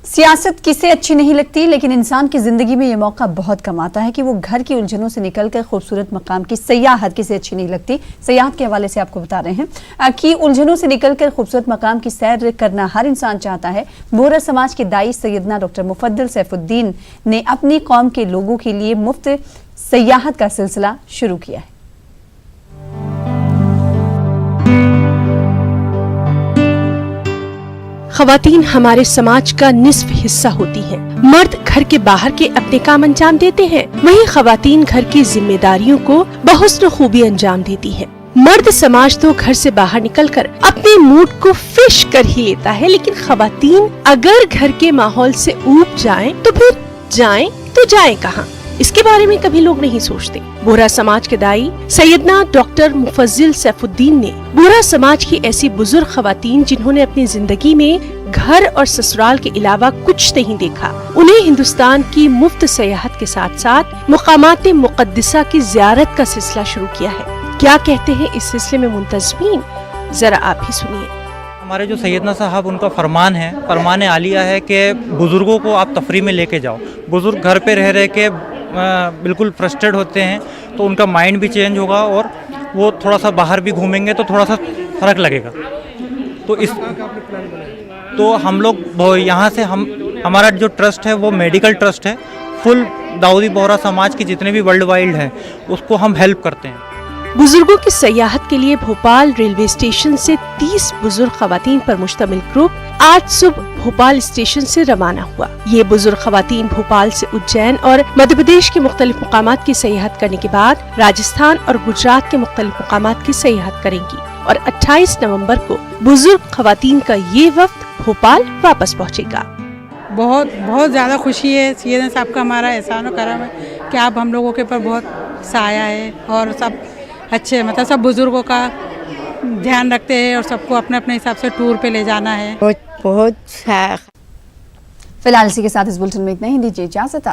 सियासत किसे अच्छी नहीं लगती, लेकिन इंसान की जिंदगी में ये मौका बहुत कम आता है कि वो घर की उलझनों से निकलकर खूबसूरत मकाम की सयाहत किसे अच्छी नहीं लगती। सयाहत के हवाले से आपको बता रहे हैं कि उलझनों से निकलकर खूबसूरत मकाम की सैर करना हर इंसान चाहता है। बोहरा समाज के दाई सैयदना डॉक्टर मुफद्दल सैफुद्दीन ने अपनी कौम के लोगों के लिए मुफ्त सयाहत का सिलसिला शुरू किया है। ख़वातीन हमारे समाज का निस्फ हिस्सा होती हैं। मर्द घर के बाहर के अपने काम अंजाम देते हैं, वहीं ख़वातीन घर की जिम्मेदारियों को बहुस्न खूबी अंजाम देती हैं। मर्द समाज तो घर से बाहर निकलकर अपने मूड को फ्रेश कर ही लेता है, लेकिन ख़वातीन अगर घर के माहौल से ऊब जाएं तो फिर जाएं कहाँ, इसके बारे में कभी लोग नहीं सोचते। बोहरा समाज के दाई सैयदना डॉक्टर मुफद्दल सैफुद्दीन ने बोहरा समाज की ऐसी बुजुर्ग ख़वातीन जिन्होंने अपनी जिंदगी में घर और ससुराल के अलावा कुछ नहीं देखा, उन्हें हिंदुस्तान की मुफ्त सयाहत के साथ साथ मुकामात मुक़द्दसा की ज़ियारत का सिलसिला शुरू किया है। क्या कहते हैं इस सिलसिले में मुंतज़मीन, जरा आप ही सुनिए। हमारे जो सैयदना साहब, उनका फरमान आलिया है कि बुज़ुर्गों को आप तफरी में लेके जाओ। बुज़ुर्ग घर पे रह के बिल्कुल फ्रस्ट्रेट होते हैं, तो उनका माइंड भी चेंज होगा और वो थोड़ा सा बाहर भी घूमेंगे तो थोड़ा सा फ़र्क लगेगा। तो हम लोग यहाँ से हमारा जो ट्रस्ट है वो मेडिकल ट्रस्ट है। फुल दाऊदी बोहरा समाज की जितने भी वर्ल्ड वाइड है उसको हम हेल्प करते हैं। बुजुर्गों की सयाहत के लिए भोपाल रेलवे स्टेशन से 30 बुजुर्ग ख़वातीन पर मुश्तमिल ग्रुप आज सुबह भोपाल स्टेशन से रवाना हुआ। ये बुजुर्ग ख़वातीन भोपाल से उज्जैन और मध्य प्रदेश के मुख्तलिफ मुकामात की सयाहत करने के बाद राजस्थान और गुजरात के मुख्तलिफ मुकामात की सयाहत करेंगी और 28 नवम्बर को बुजुर्ग ख़वातीन का ये वफ्द भोपाल वापस पहुँचेगा। बहुत ज़्यादा खुशी है। सैयदना साहब का हमारा एहसान और करम है कि आप हम लोगों के ऊपर बहुत साया है और सब अच्छे, मतलब सब बुजुर्गों का ध्यान रखते हैं और सबको अपने अपने हिसाब से टूर पे ले जाना है। फिलहाल इसी के साथ इस बुलेटिन में इतना ही। दीजिए इजाज़त।